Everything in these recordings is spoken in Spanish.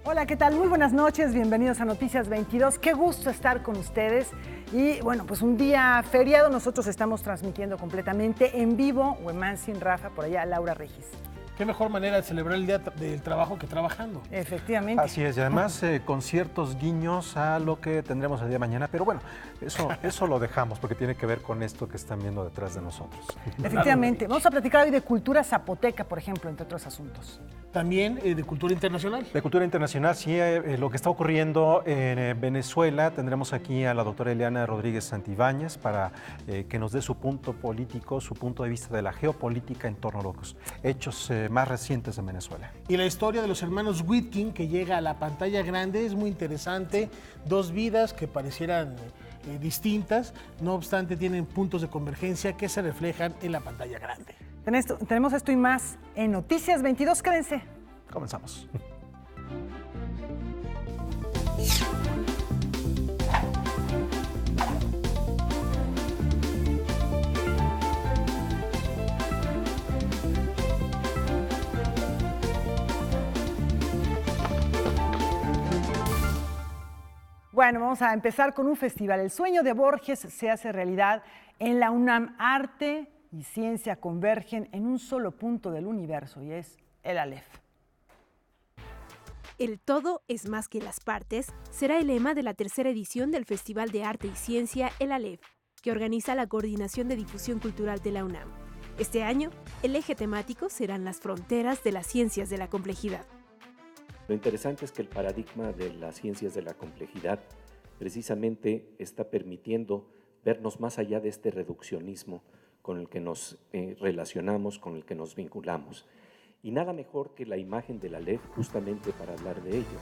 Hola, ¿qué tal? Muy buenas noches, bienvenidos a Noticias 22. Qué gusto estar con ustedes. Y bueno, pues un día feriado, nosotros estamos transmitiendo completamente en vivo, Huemanzin, Rafa, por allá, Laura Regis. Qué mejor manera de celebrar el Día del Trabajo que trabajando. Efectivamente. Así es, y además con ciertos guiños a lo que tendremos el día de mañana, pero bueno, eso lo dejamos porque tiene que ver con esto que están viendo detrás de nosotros. Efectivamente. Vamos a platicar hoy de cultura zapoteca, por ejemplo, entre otros asuntos. También de cultura internacional. De cultura internacional, sí, lo que está ocurriendo en Venezuela. Tendremos aquí a la doctora Eliana Rodríguez Santibáñez para que nos dé su punto político, su punto de vista de la geopolítica en torno a los hechos más recientes en Venezuela. Y la historia de los hermanos Witkin que llega a la pantalla grande es muy interesante. Dos vidas que parecieran distintas, no obstante tienen puntos de convergencia que se reflejan en la pantalla grande. Tenemos esto y más en Noticias 22. Quédense. Comenzamos. Bueno, vamos a empezar con un festival. El sueño de Borges se hace realidad en la UNAM. Arte y ciencia convergen en un solo punto del universo y es el Aleph. El todo es más que las partes será el lema de la tercera edición del Festival de Arte y Ciencia El Aleph, que organiza la Coordinación de Difusión Cultural de la UNAM. Este año, el eje temático serán las fronteras de las ciencias de la complejidad. Lo interesante es que el paradigma de las ciencias de la complejidad precisamente está permitiendo vernos más allá de este reduccionismo con el que nos relacionamos, con el que nos vinculamos. Y nada mejor que la imagen del Aleph justamente para hablar de ello.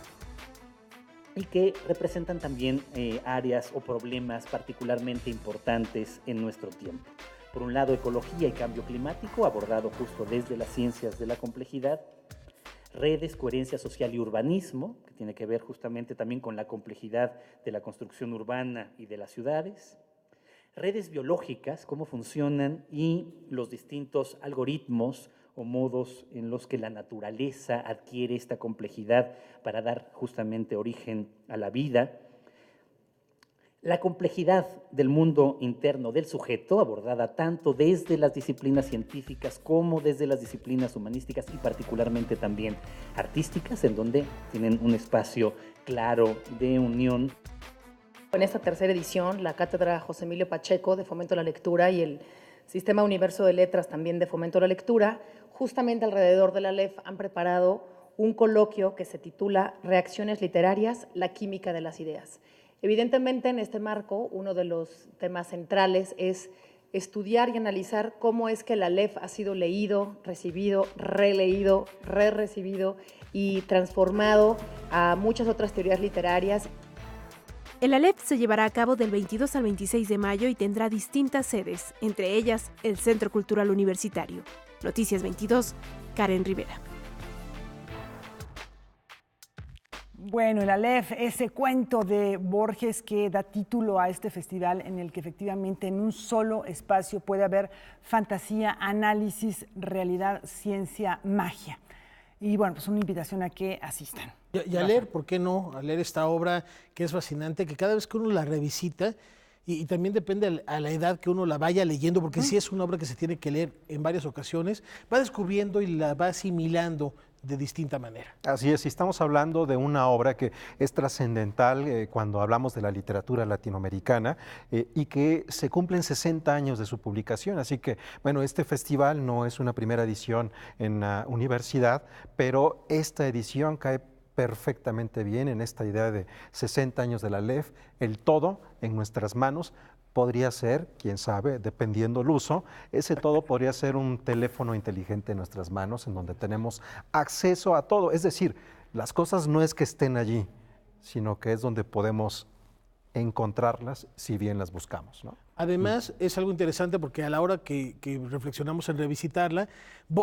Y que representan también áreas o problemas particularmente importantes en nuestro tiempo. Por un lado, ecología y cambio climático, abordado justo desde las ciencias de la complejidad. Redes, coherencia social y urbanismo, que tiene que ver justamente también con la complejidad de la construcción urbana y de las ciudades. Redes biológicas, cómo funcionan y los distintos algoritmos o modos en los que la naturaleza adquiere esta complejidad para dar justamente origen a la vida. La complejidad del mundo interno del sujeto, abordada tanto desde las disciplinas científicas como desde las disciplinas humanísticas y particularmente también artísticas, en donde tienen un espacio claro de unión. En esta tercera edición, la Cátedra José Emilio Pacheco de Fomento a la Lectura y el Sistema Universo de Letras también de Fomento a la Lectura, justamente alrededor del Aleph han preparado un coloquio que se titula Reacciones literarias, la química de las ideas. Evidentemente, en este marco, uno de los temas centrales es estudiar y analizar cómo es que el Aleph ha sido leído, recibido, releído, re-recibido y transformado a muchas otras teorías literarias. El Aleph se llevará a cabo del 22 al 26 de mayo y tendrá distintas sedes, entre ellas el Centro Cultural Universitario. Noticias 22, Karen Rivera. Bueno, el Aleph, ese cuento de Borges que da título a este festival en el que efectivamente en un solo espacio puede haber fantasía, análisis, realidad, ciencia, magia. Y bueno, pues una invitación a que asistan. Y a leer, ¿por qué no? A leer esta obra que es fascinante, que cada vez que uno la revisita, y también depende a la edad que uno la vaya leyendo, porque sí es una obra que se tiene que leer en varias ocasiones, va descubriendo y la va asimilando de distinta manera. Así es, y estamos hablando de una obra que es trascendental cuando hablamos de la literatura latinoamericana y que se cumplen 60 años de su publicación. Así que, bueno, este festival no es una primera edición en la universidad, pero esta edición cae perfectamente bien en esta idea de 60 años de la Aleph, el todo en nuestras manos. Podría ser, quién sabe, dependiendo el uso, ese todo podría ser un teléfono inteligente en nuestras manos en donde tenemos acceso a todo. Es decir, las cosas no es que estén allí, sino que es donde podemos encontrarlas si bien las buscamos, ¿no? Además, es algo interesante porque a la hora que reflexionamos en revisitarla,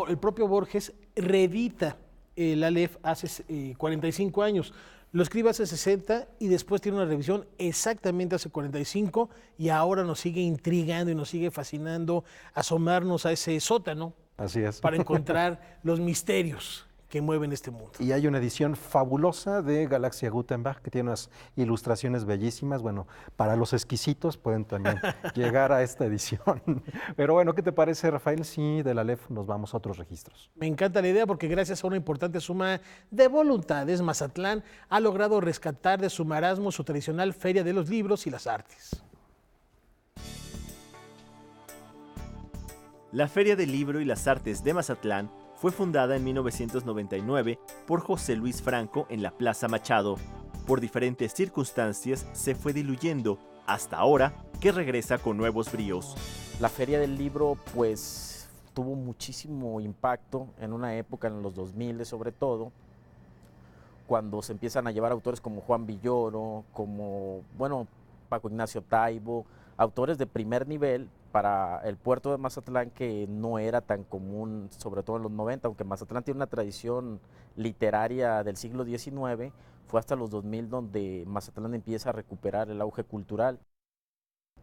el propio Borges reedita el Aleph hace 45 años. Lo escribe hace 60 y después tiene una revisión exactamente hace 45 y ahora nos sigue intrigando y nos sigue fascinando asomarnos a ese sótano. Así es. Para encontrar los misterios que mueven este mundo. Y hay una edición fabulosa de Galaxia Gutenberg que tiene unas ilustraciones bellísimas. Bueno, para los exquisitos pueden también llegar a esta edición. Pero bueno, ¿qué te parece, Rafael, si de la LEF nos vamos a otros registros? Me encanta la idea porque gracias a una importante suma de voluntades, Mazatlán ha logrado rescatar de su marasmo su tradicional Feria de los Libros y las Artes. La Feria del Libro y las Artes de Mazatlán fue fundada en 1999 por José Luis Franco en la Plaza Machado. Por diferentes circunstancias se fue diluyendo, hasta ahora que regresa con nuevos bríos. La Feria del Libro pues tuvo muchísimo impacto en una época, en los 2000 sobre todo, cuando se empiezan a llevar autores como Juan Villoro, como, bueno, Paco Ignacio Taibo, autores de primer nivel para el puerto de Mazatlán, que no era tan común, sobre todo en los 90, aunque Mazatlán tiene una tradición literaria del siglo XIX, fue hasta los 2000 donde Mazatlán empieza a recuperar el auge cultural.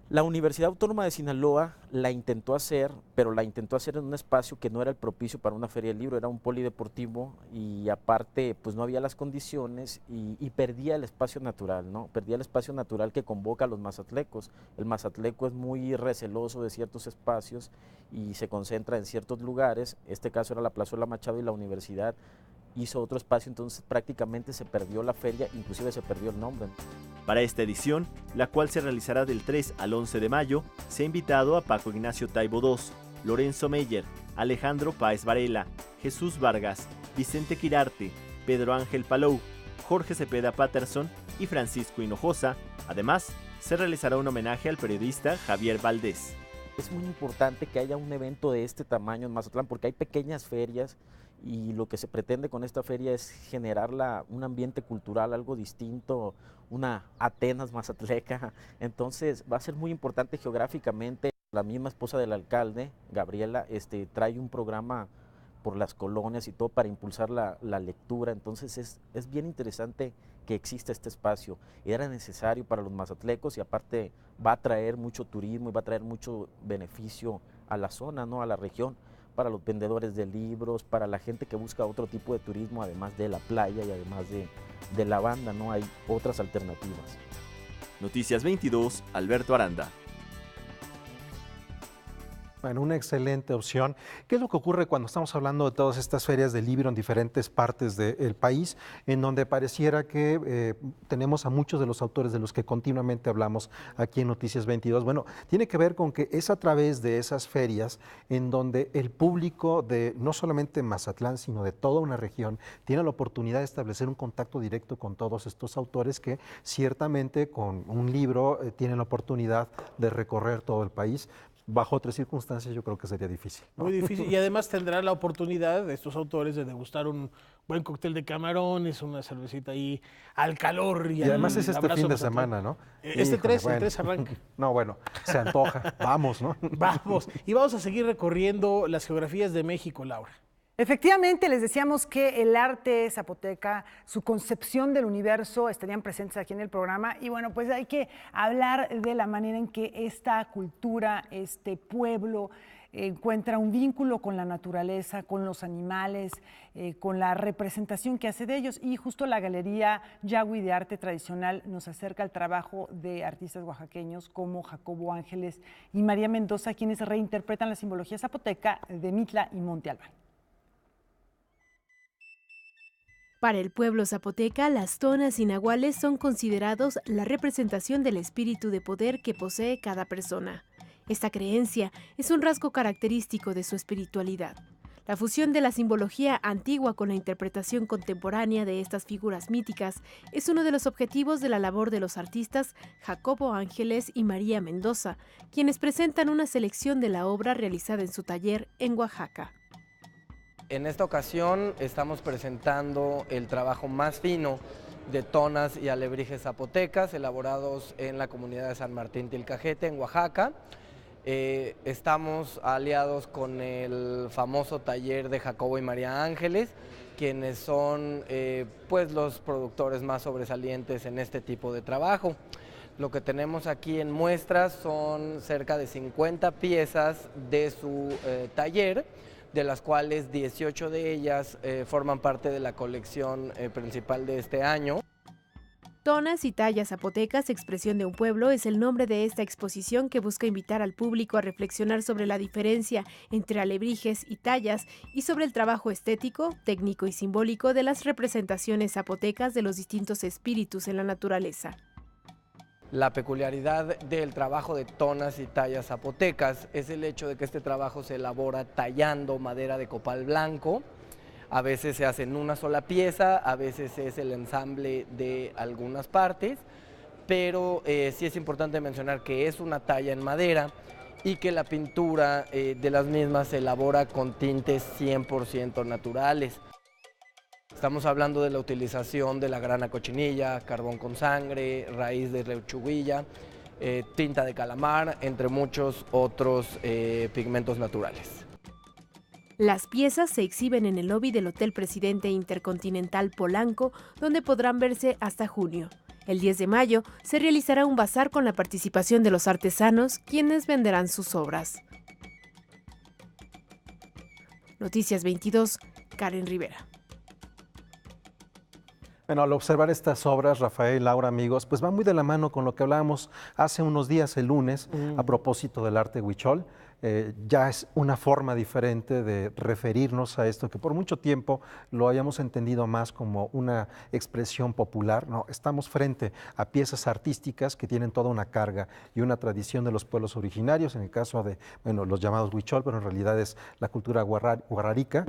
La Universidad Autónoma de Sinaloa la intentó hacer, pero la intentó hacer en un espacio que no era el propicio para una feria del libro, era un polideportivo y aparte pues no había las condiciones y perdía el espacio natural, ¿no? Perdía el espacio natural que convoca a los mazatlecos. El mazatleco es muy receloso de ciertos espacios y se concentra en ciertos lugares. Este caso era la Plazuela Machado y la universidad hizo otro espacio, entonces prácticamente se perdió la feria, inclusive se perdió el nombre. Para esta edición, la cual se realizará del 3 al 11 de mayo, se ha invitado a Paco Ignacio Taibo II, Lorenzo Meyer, Alejandro Páez Varela, Jesús Vargas, Vicente Quirarte, Pedro Ángel Palou, Jorge Cepeda Patterson y Francisco Hinojosa. Además, se realizará un homenaje al periodista Javier Valdés. Es muy importante que haya un evento de este tamaño en Mazatlán porque hay pequeñas ferias y lo que se pretende con esta feria es generar un ambiente cultural, algo distinto, una Atenas mazatleca. Entonces va a ser muy importante geográficamente. La misma esposa del alcalde, Gabriela, trae un programa por las colonias y todo para impulsar la lectura. Entonces es bien interesante que exista este espacio. Era necesario para los mazatlecos y aparte va a traer mucho turismo y va a traer mucho beneficio a la zona, ¿no? A la región, para los vendedores de libros, para la gente que busca otro tipo de turismo, además de la playa y además de la banda, ¿no? Hay otras alternativas. Noticias 22, Alberto Aranda. Bueno, una excelente opción. ¿Qué es lo que ocurre cuando estamos hablando de todas estas ferias de libro en diferentes partes del país, en donde pareciera que tenemos a muchos de los autores de los que continuamente hablamos aquí en Noticias 22? Bueno, tiene que ver con que es a través de esas ferias en donde el público de no solamente Mazatlán, sino de toda una región, tiene la oportunidad de establecer un contacto directo con todos estos autores que ciertamente con un libro tienen la oportunidad de recorrer todo el país. Bajo otras circunstancias yo creo que sería difícil, ¿no? Muy difícil, y además tendrán la oportunidad de estos autores de degustar un buen cóctel de camarones, una cervecita ahí al calor. Y además es este fin de semana, ¿no? Este 3, el 3 arranca. No, bueno, se antoja, vamos, ¿no? Vamos, y vamos a seguir recorriendo las geografías de México, Laura. Efectivamente, les decíamos que el arte zapoteca, su concepción del universo estarían presentes aquí en el programa y bueno, pues hay que hablar de la manera en que esta cultura, este pueblo encuentra un vínculo con la naturaleza, con los animales, con la representación que hace de ellos y justo la Galería Yagüi de Arte Tradicional nos acerca al trabajo de artistas oaxaqueños como Jacobo Ángeles y María Mendoza, quienes reinterpretan la simbología zapoteca de Mitla y Monte Albán. Para el pueblo zapoteca, las tonas y nahuales son considerados la representación del espíritu de poder que posee cada persona. Esta creencia es un rasgo característico de su espiritualidad. La fusión de la simbología antigua con la interpretación contemporánea de estas figuras míticas es uno de los objetivos de la labor de los artistas Jacobo Ángeles y María Mendoza, quienes presentan una selección de la obra realizada en su taller en Oaxaca. En esta ocasión estamos presentando el trabajo más fino de tonas y alebrijes zapotecas elaborados en la comunidad de San Martín Tilcajete, en Oaxaca. Estamos aliados con el famoso taller de Jacobo y María Ángeles, quienes son pues los productores más sobresalientes en este tipo de trabajo. Lo que tenemos aquí en muestras son cerca de 50 piezas de su taller, de las cuales 18 de ellas forman parte de la colección principal de este año. Tonas y tallas zapotecas, expresión de un pueblo, es el nombre de esta exposición que busca invitar al público a reflexionar sobre la diferencia entre alebrijes y tallas y sobre el trabajo estético, técnico y simbólico de las representaciones zapotecas de los distintos espíritus en la naturaleza. La peculiaridad del trabajo de tonas y tallas zapotecas es el hecho de que este trabajo se elabora tallando madera de copal blanco. A veces se hace en una sola pieza, a veces es el ensamble de algunas partes, pero sí es importante mencionar que es una talla en madera y que la pintura de las mismas se elabora con tintes 100% naturales. Estamos hablando de la utilización de la grana cochinilla, carbón con sangre, raíz de lechuguilla, tinta de calamar, entre muchos otros pigmentos naturales. Las piezas se exhiben en el lobby del Hotel Presidente Intercontinental Polanco, donde podrán verse hasta junio. El 10 de mayo se realizará un bazar con la participación de los artesanos, quienes venderán sus obras. Noticias 22, Karen Rivera. Bueno, al observar estas obras, Rafael, Laura, amigos, pues va muy de la mano con lo que hablábamos hace unos días, el lunes, a propósito del arte huichol. Ya es una forma diferente de referirnos a esto, que por mucho tiempo lo hayamos entendido más como una expresión popular. No, estamos frente a piezas artísticas que tienen toda una carga y una tradición de los pueblos originarios, en el caso de, bueno, los llamados huichol, pero en realidad es la cultura guarrárica.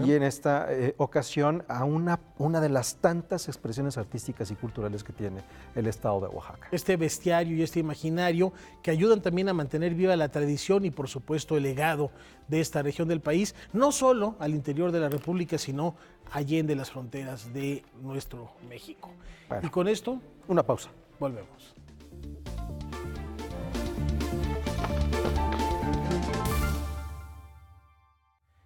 Y en esta ocasión a una de las tantas expresiones artísticas y culturales que tiene el estado de Oaxaca. Este bestiario y este imaginario que ayudan también a mantener viva la tradición y por supuesto el legado de esta región del país, no solo al interior de la República, sino allende las fronteras de nuestro México. Bueno, y con esto, una pausa. Volvemos.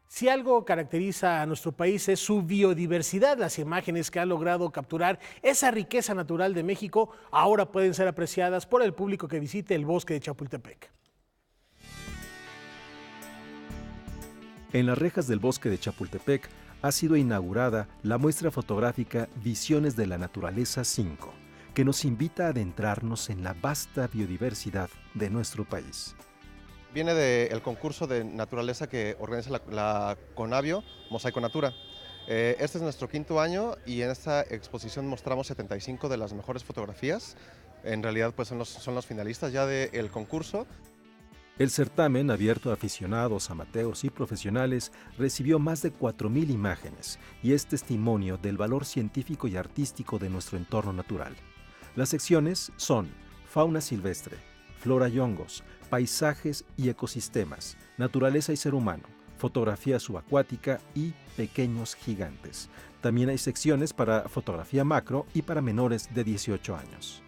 Si algo caracteriza a nuestro país es su biodiversidad, las imágenes que ha logrado capturar esa riqueza natural de México ahora pueden ser apreciadas por el público que visite el bosque de Chapultepec. En las rejas del bosque de Chapultepec ha sido inaugurada la muestra fotográfica Visiones de la Naturaleza 5, que nos invita a adentrarnos en la vasta biodiversidad de nuestro país. Viene del concurso de naturaleza que organiza la Conavio, Mosaico Natura. Este es nuestro 5º año y en esta exposición mostramos 75 de las mejores fotografías. En realidad pues son los finalistas ya del concurso. El certamen, abierto a aficionados, amateurs y profesionales, recibió más de 4,000 imágenes y es testimonio del valor científico y artístico de nuestro entorno natural. Las secciones son fauna silvestre, flora y hongos, paisajes y ecosistemas, naturaleza y ser humano, fotografía subacuática y pequeños gigantes. También hay secciones para fotografía macro y para menores de 18 años.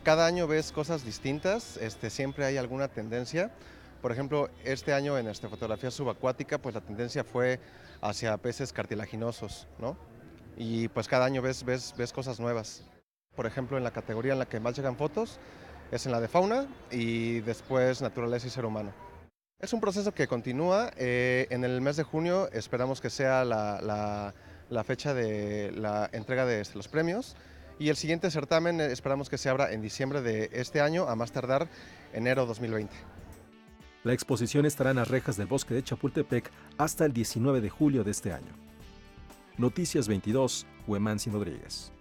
Cada año ves cosas distintas, siempre hay alguna tendencia. Por ejemplo, este año en fotografía subacuática, pues la tendencia fue hacia peces cartilaginosos, ¿no? Y pues cada año ves cosas nuevas. Por ejemplo, en la categoría en la que más llegan fotos es en la de fauna y después naturaleza y ser humano. Es un proceso que continúa. En el mes de junio esperamos que sea la fecha de la entrega de los premios. Y el siguiente certamen esperamos que se abra en diciembre de este año, a más tardar enero 2020. La exposición estará en las rejas del bosque de Chapultepec hasta el 19 de julio de este año. Noticias 22, Huemansi Rodríguez.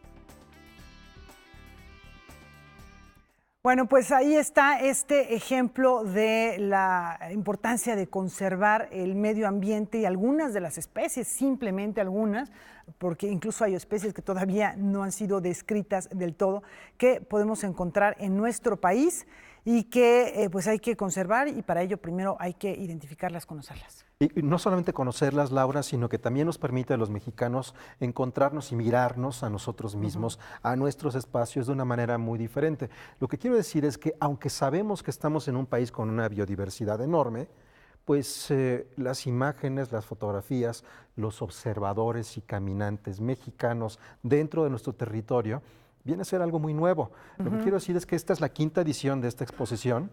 Bueno, pues ahí está este ejemplo de la importancia de conservar el medio ambiente y algunas de las especies, simplemente algunas, porque incluso hay especies que todavía no han sido descritas del todo, que podemos encontrar en nuestro país y que pues hay que conservar y para ello primero hay que identificarlas, conocerlas. Y no solamente conocerlas, Laura, sino que también nos permite a los mexicanos encontrarnos y mirarnos a nosotros mismos, a nuestros espacios de una manera muy diferente. Lo que quiero decir es que aunque sabemos que estamos en un país con una biodiversidad enorme, pues las imágenes, las fotografías, los observadores y caminantes mexicanos dentro de nuestro territorio viene a ser algo muy nuevo. Lo que quiero decir es que esta es la quinta edición de esta exposición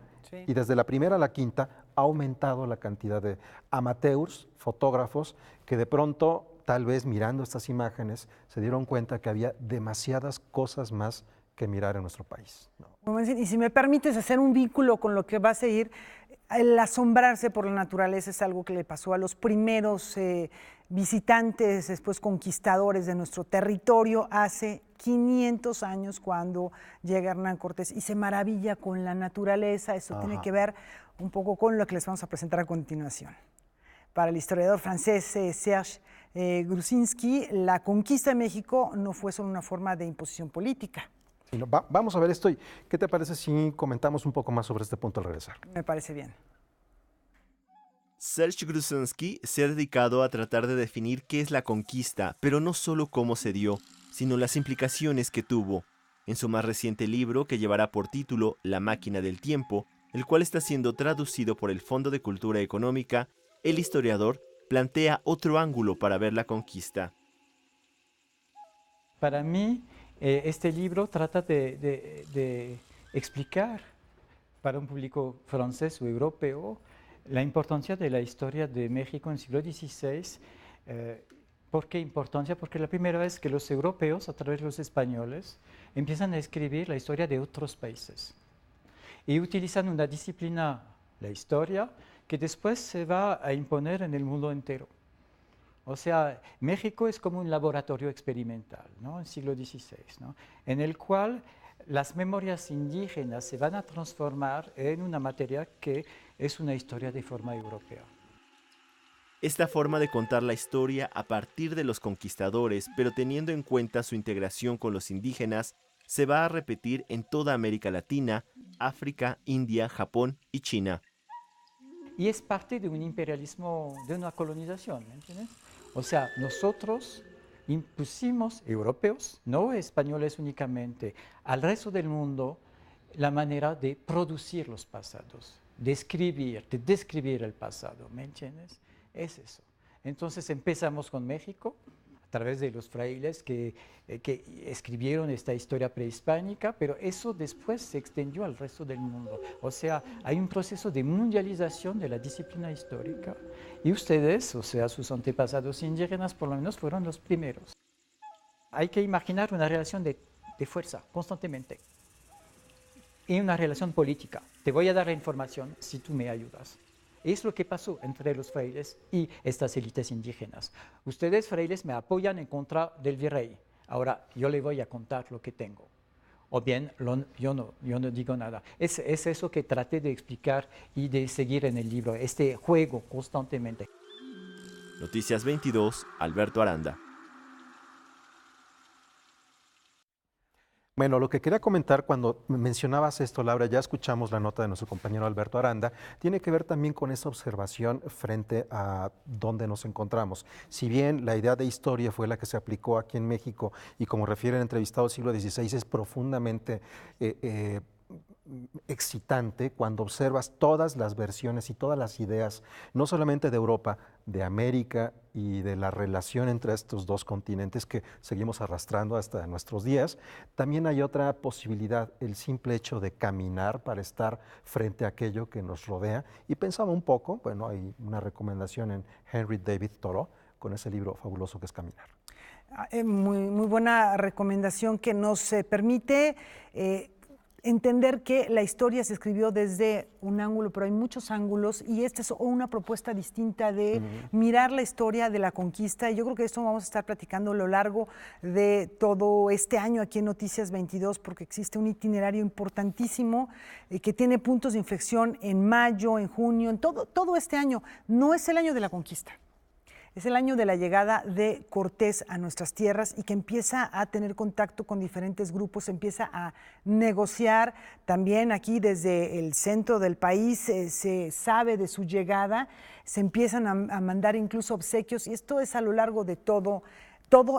y desde la primera a la quinta ha aumentado la cantidad de amateurs, fotógrafos, que de pronto, tal vez mirando estas imágenes, se dieron cuenta que había demasiadas cosas más que mirar en nuestro país. Y si me permites hacer un vínculo con lo que va a seguir, el asombrarse por la naturaleza es algo que le pasó a los primeros visitantes, después conquistadores de nuestro territorio hace 500 años cuando llega Hernán Cortés y se maravilla con la naturaleza. Eso tiene que ver un poco con lo que les vamos a presentar a continuación. Para el historiador francés Serge Grusinski, la conquista de México no fue solo una forma de imposición política. Vamos a ver esto y ¿qué te parece si comentamos un poco más sobre este punto al regresar? Me parece bien. Serge Grusinski se ha dedicado a tratar de definir qué es la conquista, pero no solo cómo se dio, sino las implicaciones que tuvo. En su más reciente libro, que llevará por título La máquina del tiempo, el cual está siendo traducido por el Fondo de Cultura Económica, el historiador plantea otro ángulo para ver la conquista. Para mí, este libro trata de explicar para un público francés o europeo la importancia de la historia de México en el siglo XVI. ¿Por qué importancia? Porque la primera vez que los europeos, a través de los españoles, empiezan a escribir la historia de otros países y utilizan una disciplina, la historia, que después se va a imponer en el mundo entero. O sea, México es como un laboratorio experimental, ¿no? En el siglo XVI, ¿no? En el cual las memorias indígenas se van a transformar en una materia que es una historia de forma europea. Esta forma de contar la historia a partir de los conquistadores, pero teniendo en cuenta su integración con los indígenas, se va a repetir en toda América Latina, África, India, Japón y China. Y es parte de un imperialismo, de una colonización, ¿me entiendes? O sea, nosotros impusimos, europeos, no españoles únicamente, al resto del mundo la manera de producir los pasados, de describir el pasado, ¿me entiendes? Es eso. Entonces empezamos con México, a través de los frailes que escribieron esta historia prehispánica, pero eso después se extendió al resto del mundo. O sea, hay un proceso de mundialización de la disciplina histórica y ustedes, o sea, sus antepasados indígenas, por lo menos fueron los primeros. Hay que imaginar una relación de fuerza constantemente y una relación política. Te voy a dar la información si tú me ayudas. Es lo que pasó entre los frailes y estas élites indígenas. Ustedes, frailes, me apoyan en contra del virrey. Ahora, yo le voy a contar lo que tengo. O bien, yo no digo nada. Es eso que traté de explicar y de seguir en el libro, este juego constantemente. Noticias 22, Alberto Aranda. Bueno, lo que quería comentar cuando mencionabas esto, Laura, ya escuchamos la nota de nuestro compañero Alberto Aranda, tiene que ver también con esa observación frente a dónde nos encontramos. Si bien la idea de historia fue la que se aplicó aquí en México y como refiere el entrevistado del siglo XVI es profundamente excitante cuando observas todas las versiones y todas las ideas, no solamente de Europa, de América y de la relación entre estos dos continentes que seguimos arrastrando hasta nuestros días. También hay otra posibilidad, el simple hecho de caminar para estar frente a aquello que nos rodea. Y pensaba un poco, bueno, hay una recomendación en Henry David Thoreau con ese libro fabuloso que es Caminar. Muy buena recomendación que nos permite entender que la historia se escribió desde un ángulo, pero hay muchos ángulos y esta es una propuesta distinta de mirar la historia de la conquista. Y yo creo que esto vamos a estar platicando a lo largo de todo este año aquí en Noticias 22 porque existe un itinerario importantísimo que tiene puntos de inflexión en mayo, en junio, en todo este año. No es el año de la conquista. Es el año de la llegada de Cortés a nuestras tierras y que empieza a tener contacto con diferentes grupos, empieza a negociar. También aquí desde el centro del país se sabe de su llegada, se empiezan a mandar incluso obsequios y esto es a lo largo de todo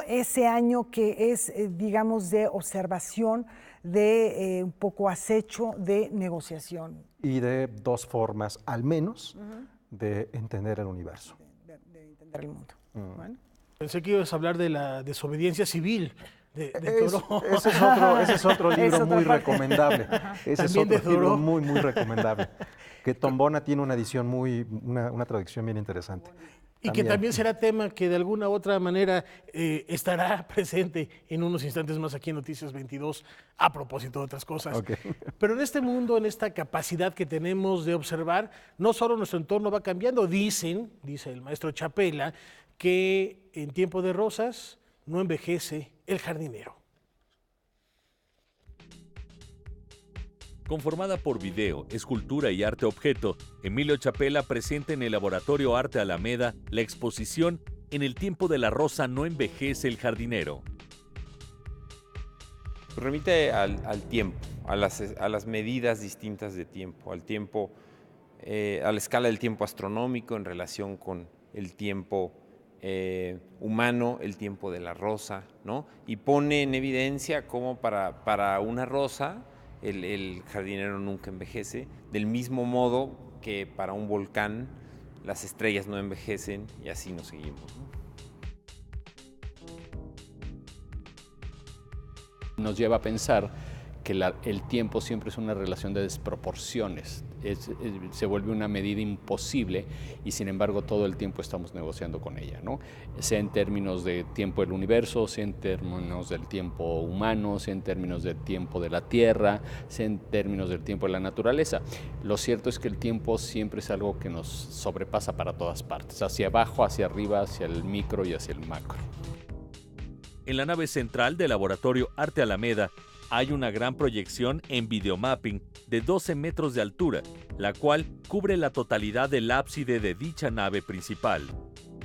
ese año que es, digamos, de observación, de un poco acecho, de negociación. Y de dos formas, al menos, de entender el universo. El mundo. Bueno. Pensé que ibas a hablar de la desobediencia civil de Thoreau. Ese es otro libro muy recomendable. Ese es También otro libro muy, muy recomendable. Que Tombona tiene una edición una traducción bien interesante. Y que también será tema que de alguna u otra manera estará presente en unos instantes más aquí en Noticias 22, a propósito de otras cosas. Okay. Pero en este mundo, en esta capacidad que tenemos de observar, no solo nuestro entorno va cambiando, dice el maestro Chapela, que en tiempo de rosas no envejece el jardinero. Conformada por video, escultura y arte objeto, Emilio Chapela presenta en el Laboratorio Arte Alameda la exposición En el tiempo de la rosa no envejece el jardinero. Remite al tiempo, a las medidas distintas de tiempo, al tiempo, a la escala del tiempo astronómico en relación con el tiempo humano, el tiempo de la rosa, ¿no? Y pone en evidencia cómo para una rosa el jardinero nunca envejece, del mismo modo que para un volcán las estrellas no envejecen y así nos seguimos, ¿no? Nos lleva a pensar que el tiempo siempre es una relación de desproporciones, se vuelve una medida imposible y sin embargo todo el tiempo estamos negociando con ella, ¿no? Sea en términos de tiempo del universo, sea en términos del tiempo humano, sea en términos del tiempo de la Tierra, sea en términos del tiempo de la naturaleza. Lo cierto es que el tiempo siempre es algo que nos sobrepasa para todas partes, hacia abajo, hacia arriba, hacia el micro y hacia el macro. En la nave central del Laboratorio Arte Alameda hay una gran proyección en videomapping de 12 metros de altura, la cual cubre la totalidad del ábside de dicha nave principal.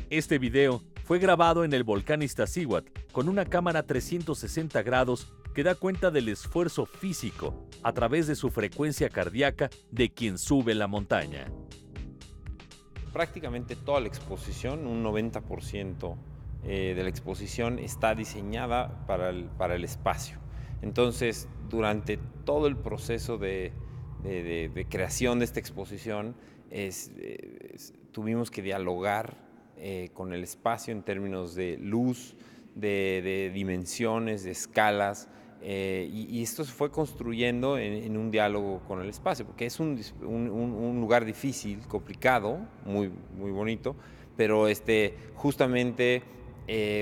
Este video fue grabado en el volcán Iztaccíhuatl con una cámara 360 grados que da cuenta del esfuerzo físico a través de su frecuencia cardíaca de quien sube la montaña. Prácticamente toda la exposición, un 90% de la exposición está diseñada para el espacio. Entonces, durante todo el proceso de creación de esta exposición, tuvimos que dialogar con el espacio en términos de luz, de dimensiones, de escalas, y esto se fue construyendo en un diálogo con el espacio, porque es un lugar difícil, complicado, muy, muy bonito, pero justamente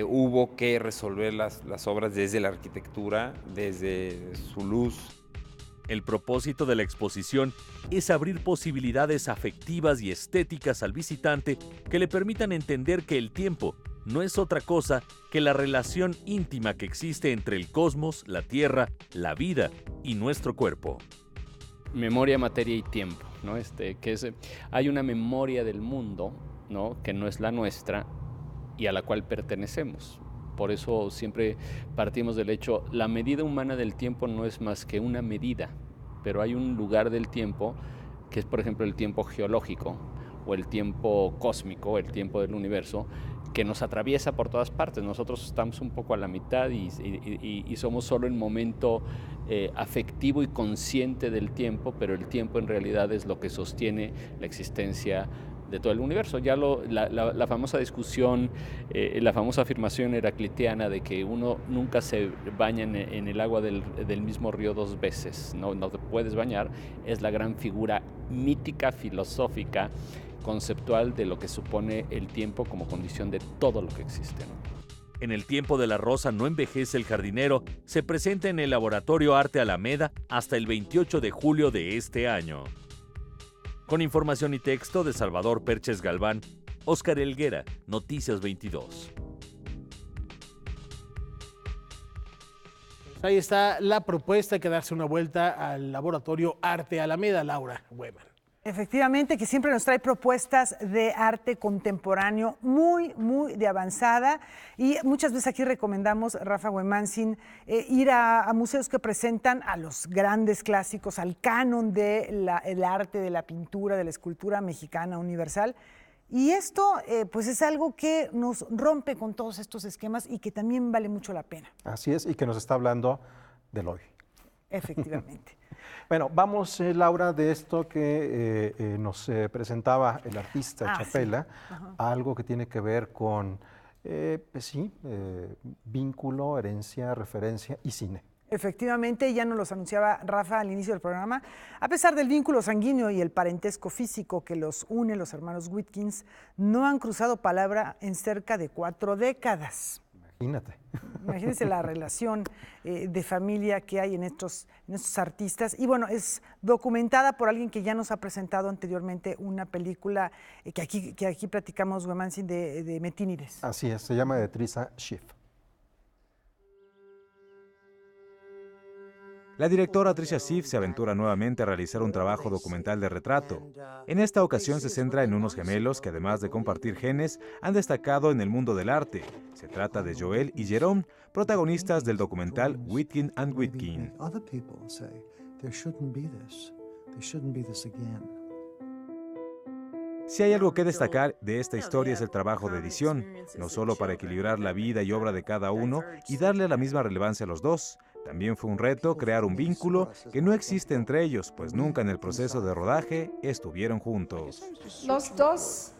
hubo que resolver las obras desde la arquitectura, desde su luz. El propósito de la exposición es abrir posibilidades afectivas y estéticas al visitante que le permitan entender que el tiempo no es otra cosa que la relación íntima que existe entre el cosmos, la Tierra, la vida y nuestro cuerpo. Memoria, materia y tiempo, ¿no? Hay una memoria del mundo, ¿no? Que no es la nuestra y a la cual pertenecemos. Por eso siempre partimos del hecho, la medida humana del tiempo no es más que una medida, pero hay un lugar del tiempo que es, por ejemplo, el tiempo geológico o el tiempo cósmico, el tiempo del universo, que nos atraviesa por todas partes. Nosotros estamos un poco a la mitad y somos solo el momento afectivo y consciente del tiempo, pero el tiempo en realidad es lo que sostiene la existencia de todo el universo. Ya la famosa discusión, la famosa afirmación heraclitiana de que uno nunca se baña en el agua del mismo río dos veces, no te puedes bañar, es la gran figura mítica, filosófica, conceptual de lo que supone el tiempo como condición de todo lo que existe, ¿no? En el tiempo de la rosa no envejece el jardinero se presenta en el Laboratorio Arte Alameda hasta el 28 de julio de este año. Con información y texto de Salvador Perches Galván, Óscar Helguera, Noticias 22. Ahí está la propuesta, hay que darse una vuelta al Laboratorio Arte Alameda, Laura Weman. Efectivamente, que siempre nos trae propuestas de arte contemporáneo muy, muy de avanzada. Y muchas veces aquí recomendamos, Rafa Wemansin, ir a museos que presentan a los grandes clásicos, al canon del arte, de la pintura, de la escultura mexicana universal. Y esto, pues es algo que nos rompe con todos estos esquemas y que también vale mucho la pena. Así es, y que nos está hablando del hoy. Efectivamente. Bueno, vamos, Laura, de esto que nos presentaba el artista Chapela, algo que tiene que ver con Pues sí, vínculo, herencia, referencia y cine. Efectivamente, ya nos los anunciaba Rafa al inicio del programa. A pesar del vínculo sanguíneo y el parentesco físico que los une, los hermanos Witkins no han cruzado palabra en cerca de 4 décadas. Imagínate. Imagínense la relación de familia que hay en estos artistas. Y bueno, es documentada por alguien que ya nos ha presentado anteriormente una película que aquí platicamos, Wemansin, de Metínides. Así es, se llama de Trisha Schiff. La directora Trisha Schiff se aventura nuevamente a realizar un trabajo documental de retrato. En esta ocasión se centra en unos gemelos que, además de compartir genes, han destacado en el mundo del arte. Se trata de Joel y Jerome, protagonistas del documental Witkin and Witkin. Si hay algo que destacar de esta historia es el trabajo de edición, no solo para equilibrar la vida y obra de cada uno y darle la misma relevancia a los dos. También fue un reto crear un vínculo que no existe entre ellos, pues nunca en el proceso de rodaje estuvieron juntos. Los dos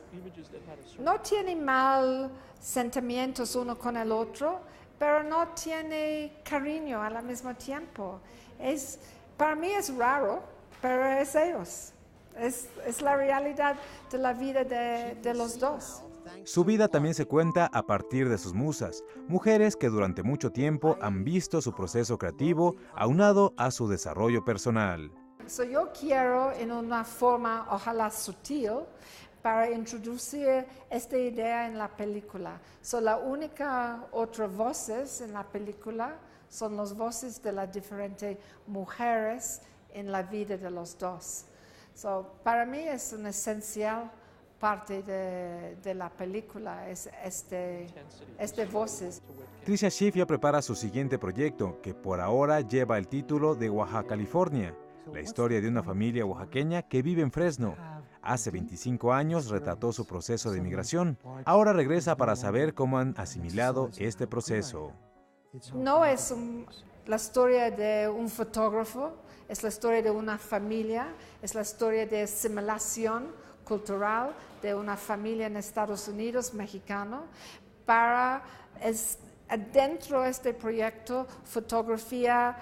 no tienen mal sentimientos uno con el otro, pero no tienen cariño al mismo tiempo. Para mí es raro, pero es ellos. Es la realidad de la vida de los dos. Su vida también se cuenta a partir de sus musas, mujeres que durante mucho tiempo han visto su proceso creativo aunado a su desarrollo personal. Yo quiero, en una forma ojalá sutil, para introducir esta idea en la película. La única otra voces en la película son las voces de las diferentes mujeres en la vida de los dos. Para mí es un esencial parte de la película, es este voces. Trisha Schiff ya prepara su siguiente proyecto, que por ahora lleva el título de Oaxaca, California, la historia de una familia oaxaqueña que vive en Fresno. Hace 25 años retrató su proceso de migración. Ahora regresa para saber cómo han asimilado este proceso. No es la historia de un fotógrafo, es la historia de una familia, es la historia de asimilación cultural de una familia en Estados Unidos, mexicano, dentro de este proyecto, fotografía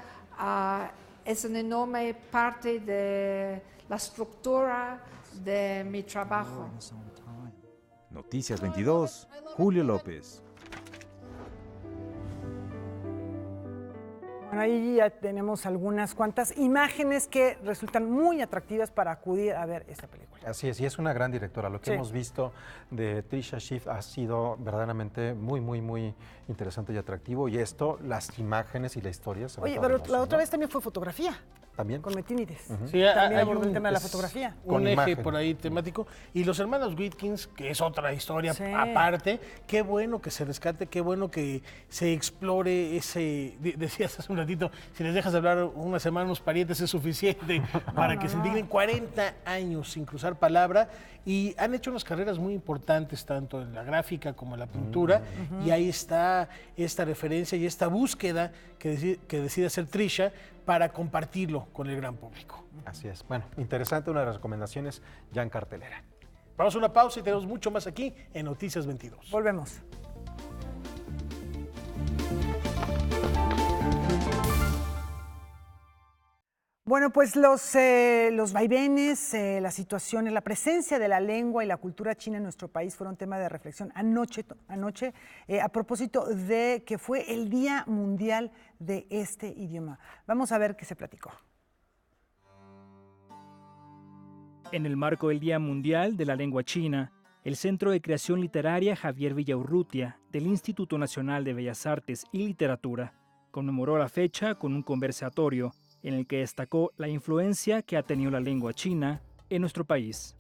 es una enorme parte de la estructura de mi trabajo. Noticias 22, Julio López. Bueno, ahí ya tenemos algunas cuantas imágenes que resultan muy atractivas para acudir a ver esta película. Así es, y es una gran directora. Lo que hemos visto de Trisha Schiff ha sido verdaderamente muy, muy, muy interesante y atractivo. Y esto, las imágenes y la historia. Oye, pero la otra vez también fue fotografía. ¿También? Con Metínides. Sí, también abordó el tema de la fotografía. Un eje por ahí temático. Y los hermanos Witkins, que es otra historia aparte, qué bueno que se rescate, qué bueno que se explore ese... Decías hace un ratito, si les dejas de hablar una semana a unos parientes es suficiente para que se indignen. 40 años sin cruzar palabra y han hecho unas carreras muy importantes tanto en la gráfica como en la pintura y ahí está esta referencia y esta búsqueda que decide hacer Trisha para compartirlo con el gran público. Así es. Bueno, interesante, una de las recomendaciones ya en cartelera. Vamos a una pausa y tenemos mucho más aquí en Noticias 22. Volvemos. Bueno, pues los vaivenes, las situaciones, la presencia de la lengua y la cultura china en nuestro país fueron tema de reflexión anoche a propósito de que fue el Día Mundial de este idioma. Vamos a ver qué se platicó. En el marco del Día Mundial de la Lengua China, el Centro de Creación Literaria Javier Villaurrutia del Instituto Nacional de Bellas Artes y Literatura conmemoró la fecha con un conversatorio en el que destacó la influencia que ha tenido la lengua china en nuestro país.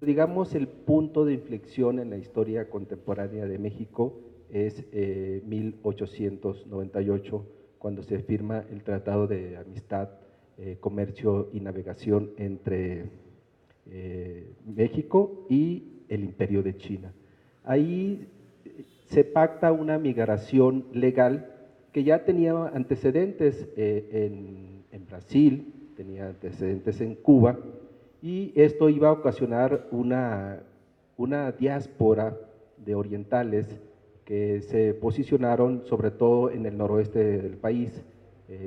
Digamos, el punto de inflexión en la historia contemporánea de México es 1898, cuando se firma el Tratado de Amistad, Comercio y Navegación entre México y el Imperio de China. Ahí se pacta una migración legal que ya tenía antecedentes en Brasil, tenía antecedentes en Cuba, y esto iba a ocasionar una diáspora de orientales que se posicionaron sobre todo en el noroeste del país,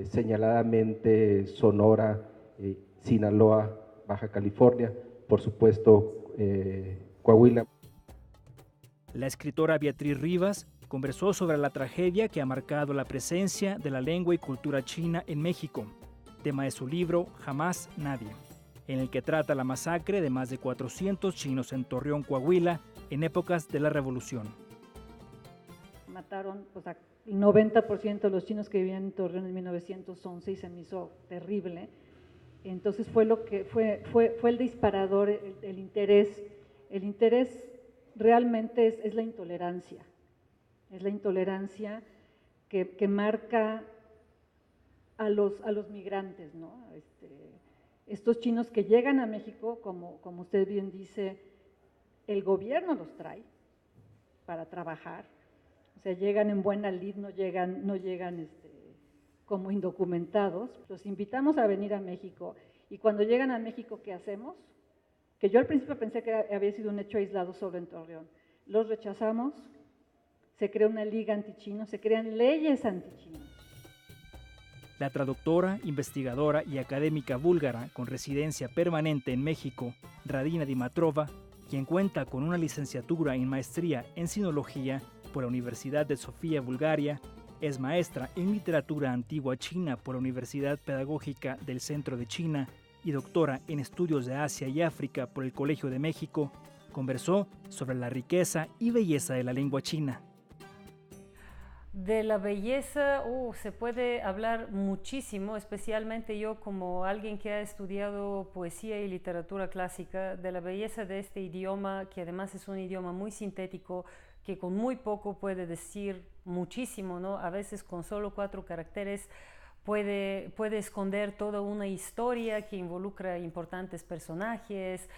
señaladamente Sonora, Sinaloa, Baja California, por supuesto Coahuila. La escritora Beatriz Rivas conversó sobre la tragedia que ha marcado la presencia de la lengua y cultura china en México, tema de su libro Jamás Nadie, en el que trata la masacre de más de 400 chinos en Torreón, Coahuila, en épocas de la Revolución. Mataron el 90% de los chinos que vivían en Torreón en 1911 y se me hizo terrible. Entonces fue el disparador, el interés. El interés realmente es la intolerancia. Es la intolerancia que marca a los migrantes, ¿no? Estos chinos que llegan a México, como usted bien dice, el gobierno los trae para trabajar. O sea, llegan en buena lid, no llegan como indocumentados. Los invitamos a venir a México y cuando llegan a México, ¿qué hacemos? Que yo al principio pensé que había sido un hecho aislado solo en Torreón. Los rechazamos, se crea una liga antichino, se crean leyes antichinos. La traductora, investigadora y académica búlgara con residencia permanente en México, Radina Dimitrova, quien cuenta con una licenciatura en maestría en sinología por la Universidad de Sofía, Bulgaria, es maestra en literatura antigua china por la Universidad Pedagógica del Centro de China y doctora en estudios de Asia y África por el Colegio de México, conversó sobre la riqueza y belleza de la lengua china. De la belleza se puede hablar muchísimo, especialmente yo como alguien que ha estudiado poesía y literatura clásica, de la belleza de este idioma, que además es un idioma muy sintético, que con muy poco puede decir muchísimo, ¿no? A veces con solo 4 caracteres puede esconder toda una historia que involucra importantes personajes,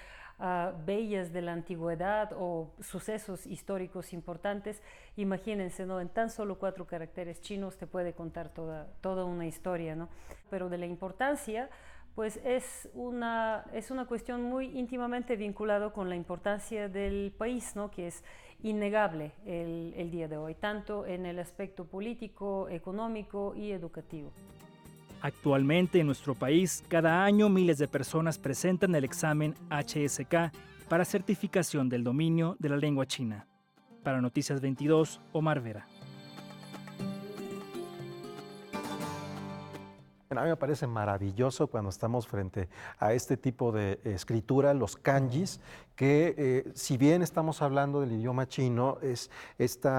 bellas de la antigüedad o sucesos históricos importantes. Imagínense, ¿no? En tan solo 4 caracteres chinos te puede contar toda una historia, ¿no? Pero de la importancia, pues es una cuestión muy íntimamente vinculada con la importancia del país, ¿no? Que es innegable el día de hoy, tanto en el aspecto político, económico y educativo. Actualmente en nuestro país, cada año miles de personas presentan el examen HSK para certificación del dominio de la lengua china. Para Noticias 22, Omar Vera. A mí me parece maravilloso cuando estamos frente a este tipo de escritura, los kanjis, que si bien estamos hablando del idioma chino, es este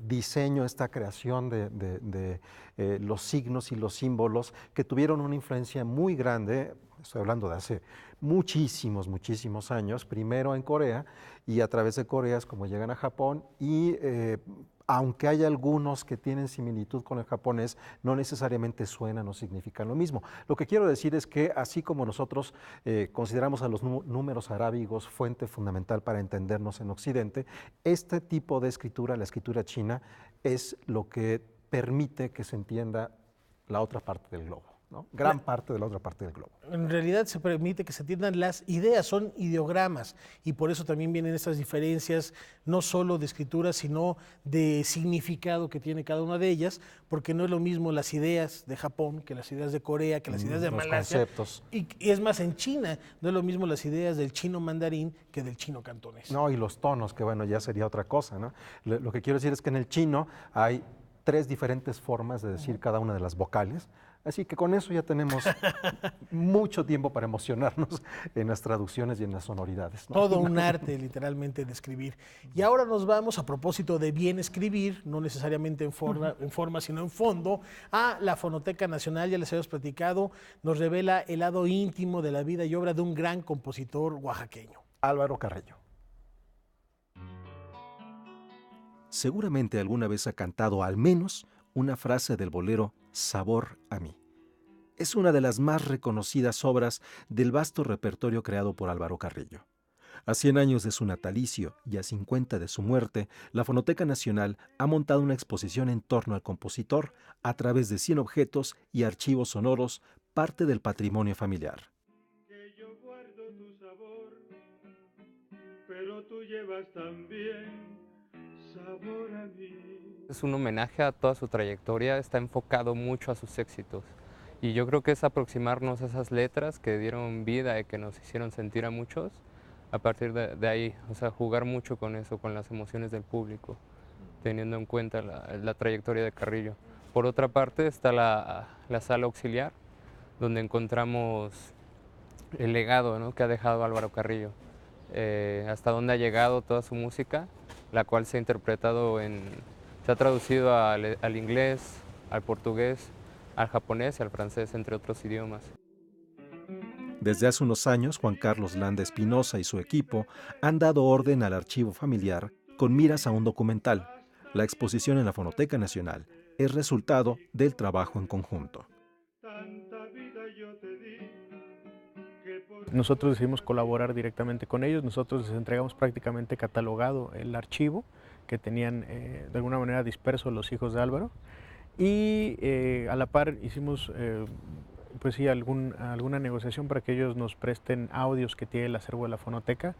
diseño, esta creación de los signos y los símbolos que tuvieron una influencia muy grande, estoy hablando de hace muchísimos años, primero en Corea, y a través de Corea es como llegan a Japón, y aunque hay algunos que tienen similitud con el japonés, no necesariamente suenan o significan lo mismo. Lo que quiero decir es que así como nosotros consideramos a los números arábigos fuente fundamental para entendernos en Occidente, este tipo de escritura, la escritura china, es lo que permite que se entienda la otra parte del globo, ¿no? Gran parte de la otra parte del globo. En realidad se permite que se entiendan las ideas, son ideogramas, y por eso también vienen estas diferencias, no solo de escritura, sino de significado que tiene cada una de ellas, porque no es lo mismo las ideas de Japón que las ideas de Corea, que las ideas de Malasia. Conceptos. Y es más, en China no es lo mismo las ideas del chino mandarín que del chino cantonés. No, y los tonos, que bueno, ya sería otra cosa, ¿no? Lo que quiero decir es que en el chino hay 3 diferentes formas de decir cada una de las vocales. Así que con eso ya tenemos mucho tiempo para emocionarnos en las traducciones y en las sonoridades, ¿no? Todo un arte, literalmente, de escribir. Y ahora nos vamos, a propósito de bien escribir, no necesariamente en forma, sino en fondo, a la Fonoteca Nacional. Ya les habíamos platicado, nos revela el lado íntimo de la vida y obra de un gran compositor oaxaqueño. Álvaro Carreño. Seguramente alguna vez ha cantado al menos una frase del bolero Sabor a mí. Es una de las más reconocidas obras del vasto repertorio creado por Álvaro Carreño. A 100 años de su natalicio y a 50 de su muerte, la Fonoteca Nacional ha montado una exposición en torno al compositor a través de 100 objetos y archivos sonoros, parte del patrimonio familiar. Que yo guardo tu sabor, pero tú llevas también Es un homenaje a toda su trayectoria, está enfocado mucho a sus éxitos. Y yo creo que es aproximarnos a esas letras que dieron vida y que nos hicieron sentir a muchos. A partir de ahí, o sea, jugar mucho con eso, con las emociones del público, teniendo en cuenta la trayectoria de Carrillo. Por otra parte está la sala auxiliar, donde encontramos el legado, ¿no?, que ha dejado Álvaro Carrillo, hasta dónde ha llegado toda su música, la cual se ha interpretado se ha traducido al inglés, al portugués, al japonés y al francés, entre otros idiomas. Desde hace unos años, Juan Carlos Landa Espinosa y su equipo han dado orden al archivo familiar con miras a un documental. La exposición en la Fonoteca Nacional es resultado del trabajo en conjunto. Nosotros decidimos colaborar directamente con ellos, nosotros les entregamos prácticamente catalogado el archivo que tenían de alguna manera disperso los hijos de Álvaro, y a la par hicimos pues sí, alguna negociación para que ellos nos presten audios que tiene el acervo de la fonoteca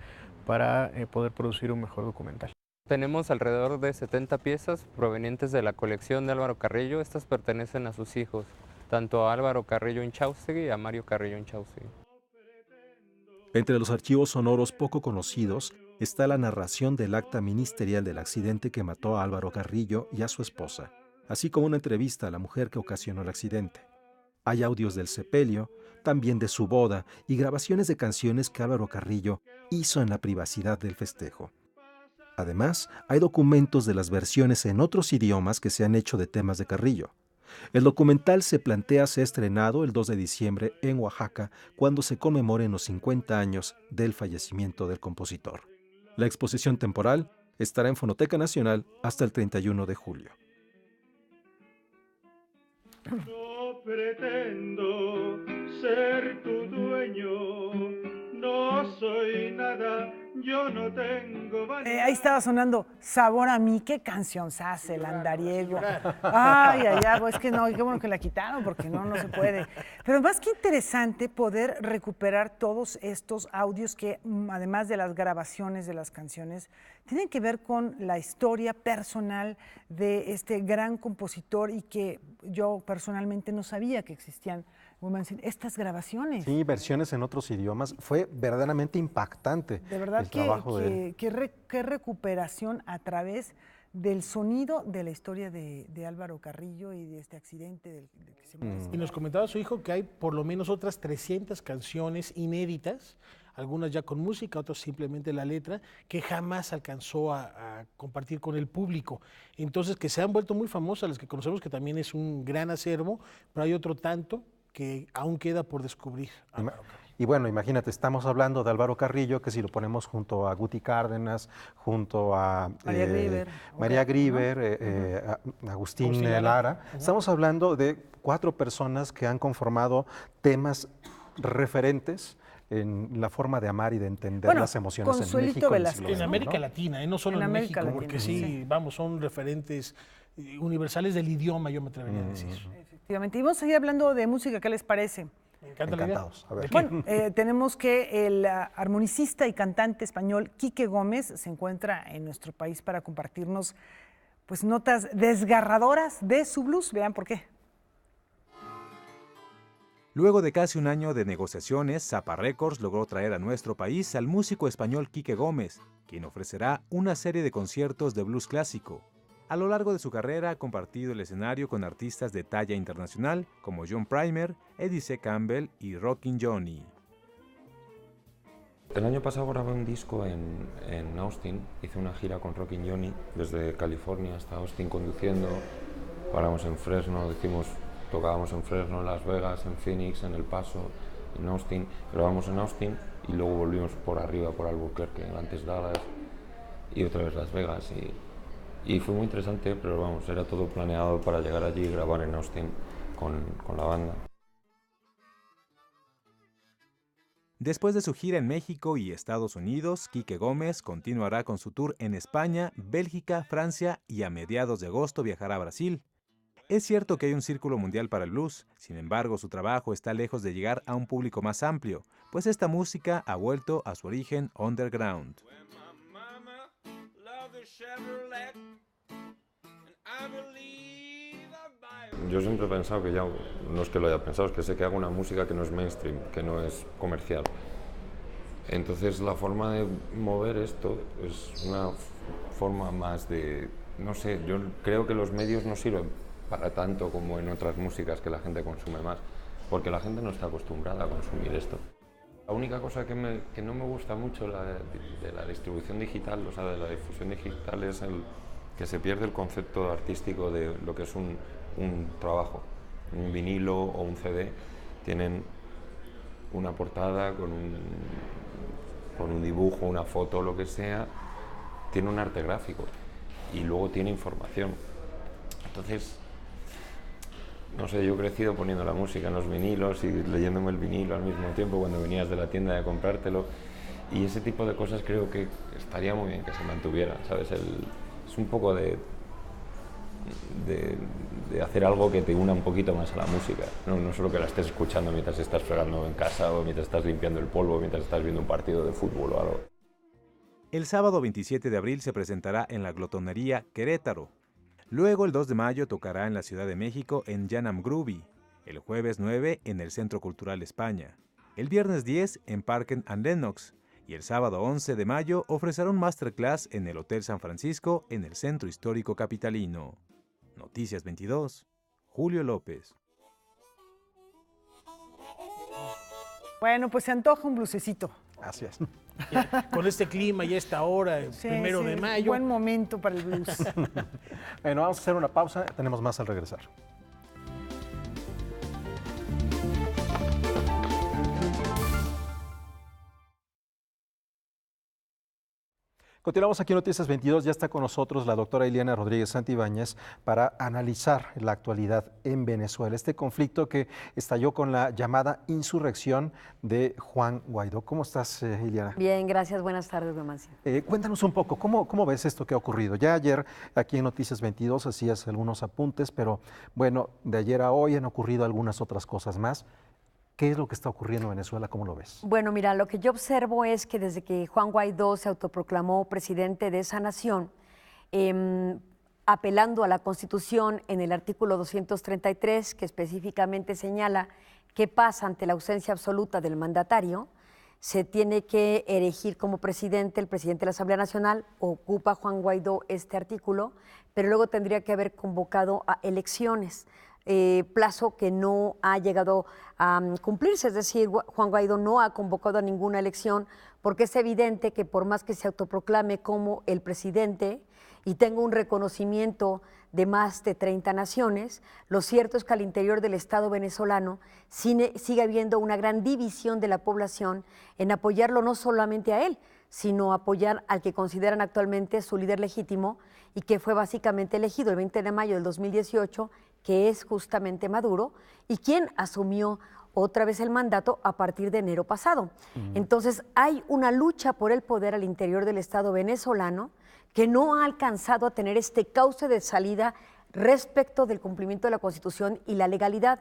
para poder producir un mejor documental. Tenemos alrededor de 70 piezas provenientes de la colección de Álvaro Carrillo. Estas pertenecen a sus hijos, tanto a Álvaro Carrillo Inchaustegui y a Mario Carrillo Inchaustegui. Entre los archivos sonoros poco conocidos está la narración del acta ministerial del accidente que mató a Álvaro Carrillo y a su esposa, así como una entrevista a la mujer que ocasionó el accidente. Hay audios del sepelio, también de su boda y grabaciones de canciones que Álvaro Carrillo hizo en la privacidad del festejo. Además, hay documentos de las versiones en otros idiomas que se han hecho de temas de Carrillo. El documental se plantea ser estrenado el 2 de diciembre en Oaxaca, cuando se conmemoren los 50 años del fallecimiento del compositor. La exposición temporal estará en Fonoteca Nacional hasta el 31 de julio. No pretendo ser tu dueño, no soy nada, yo no tengo vanidad. Ahí estaba sonando Sabor a mí, qué cancionzaza, el andariego. Ay, ay, ay, pues es que no, qué bueno que la quitaron, porque no se puede. Pero más que interesante poder recuperar todos estos audios que, además de las grabaciones de las canciones, tienen que ver con la historia personal de este gran compositor, y que yo personalmente no sabía que existían estas grabaciones. Sí, versiones en otros idiomas. Fue verdaderamente impactante. De verdad el trabajo de él. Qué recuperación a través del sonido de la historia de Álvaro Carrillo y de este accidente del que se Y nos comentaba su hijo que hay por lo menos otras 300 canciones inéditas, algunas ya con música, otras simplemente la letra, que jamás alcanzó a compartir con el público. Entonces, que se han vuelto muy famosas, las que conocemos, que también es un gran acervo, pero hay otro tanto que aún queda por descubrir. Y bueno, imagínate, estamos hablando de Álvaro Carrillo, que si lo ponemos junto a Guti Cárdenas, junto a María Grieber, Agustín Lara, estamos hablando de 4 personas que han conformado temas referentes en la forma de amar y de entender las emociones en México. En América Latina, no solo en México, porque sí, vamos, son referentes universales del idioma, yo me atrevería a decir. Efectivamente. Y vamos a seguir hablando de música, ¿qué les parece? Me encanta la idea. A ver. Bueno, tenemos que el armonicista y cantante español Quique Gómez se encuentra en nuestro país para compartirnos pues notas desgarradoras de su blues. Vean por qué. Luego de casi un año de negociaciones, Zappa Records logró traer a nuestro país al músico español Quique Gómez, quien ofrecerá una serie de conciertos de blues clásico. A lo largo de su carrera ha compartido el escenario con artistas de talla internacional como John Primer, Eddie C. Campbell y Rockin' Johnny. El año pasado grabé un disco en Austin, hice una gira con Rockin' Johnny desde California hasta Austin conduciendo, paramos en Fresno, tocábamos en Fresno, en Las Vegas, en Phoenix, en El Paso, en Austin, grabamos en Austin y luego volvimos por arriba, por Albuquerque, antes Dallas y otra vez Las Vegas. Y fue muy interesante, pero vamos, era todo planeado para llegar allí y grabar en Austin con la banda. Después de su gira en México y Estados Unidos, Quique Gómez continuará con su tour en España, Bélgica, Francia y a mediados de agosto viajará a Brasil. Es cierto que hay un círculo mundial para el blues, sin embargo su trabajo está lejos de llegar a un público más amplio, pues esta música ha vuelto a su origen underground. Chevrolet Yo siempre he pensado que ya, no es que lo haya pensado, es que sé que hago una música que no es mainstream, que no es comercial. Entonces la forma de mover esto es una forma más de, no sé, yo creo que los medios no sirven para tanto como en otras músicas que la gente consume más, porque la gente no está acostumbrada a consumir esto. La única cosa que no me gusta mucho de la distribución digital, o sea, de la difusión digital, es que se pierde el concepto artístico de lo que es un trabajo. Un vinilo o un CD tienen una portada con un dibujo, una foto, lo que sea, tiene un arte gráfico y luego tiene información. Entonces, no sé, yo he crecido poniendo la música en los vinilos y leyéndome el vinilo al mismo tiempo cuando venías de la tienda de comprártelo, y ese tipo de cosas creo que estaría muy bien que se mantuvieran, ¿sabes? Es un poco de hacer algo que te una un poquito más a la música, no solo que la estés escuchando mientras estás fregando en casa o mientras estás limpiando el polvo, mientras estás viendo un partido de fútbol o algo. El sábado 27 de abril se presentará en la Glotonería Querétaro. Luego el 2 de mayo tocará en la Ciudad de México en Janam Groovy. El jueves 9 en el Centro Cultural España. El viernes 10 en Parken and Lennox. Y el sábado 11 de mayo ofrecerá un masterclass en el Hotel San Francisco en el Centro Histórico Capitalino. Noticias 22, Julio López. Bueno, pues se antoja un blusecito. Así es. Con este clima y esta hora, el Sí, 1 de mayo. Buen momento para el blues. Bueno, vamos a hacer una pausa, tenemos más al regresar. Continuamos aquí en Noticias 22, ya está con nosotros la doctora Ileana Rodríguez Santibáñez para analizar la actualidad en Venezuela, este conflicto que estalló con la llamada insurrección de Juan Guaidó. ¿Cómo estás, Ileana? Bien, gracias, buenas tardes, Numancia. Cuéntanos un poco, ¿cómo ves esto que ha ocurrido? Ya ayer aquí en Noticias 22 hacías algunos apuntes, pero bueno, de ayer a hoy han ocurrido algunas otras cosas más. ¿Qué es lo que está ocurriendo en Venezuela? ¿Cómo lo ves? Bueno, mira, lo que yo observo es que desde que Juan Guaidó se autoproclamó presidente de esa nación, apelando a la Constitución en el artículo 233, que específicamente señala qué pasa ante la ausencia absoluta del mandatario, se tiene que elegir como presidente el presidente de la Asamblea Nacional, ocupa Juan Guaidó este artículo, pero luego tendría que haber convocado a elecciones. Plazo que no ha llegado a cumplirse, es decir, Juan Guaidó no ha convocado a ninguna elección porque es evidente que por más que se autoproclame como el presidente y tenga un reconocimiento de más de 30 naciones, lo cierto es que al interior del Estado venezolano sigue habiendo una gran división de la población en apoyarlo no solamente a él, sino apoyar al que consideran actualmente su líder legítimo y que fue básicamente elegido el 20 de mayo del 2018, que es justamente Maduro, y quien asumió otra vez el mandato a partir de enero pasado. Entonces hay una lucha por el poder al interior del Estado venezolano que no ha alcanzado a tener este cauce de salida respecto del cumplimiento de la Constitución y la legalidad.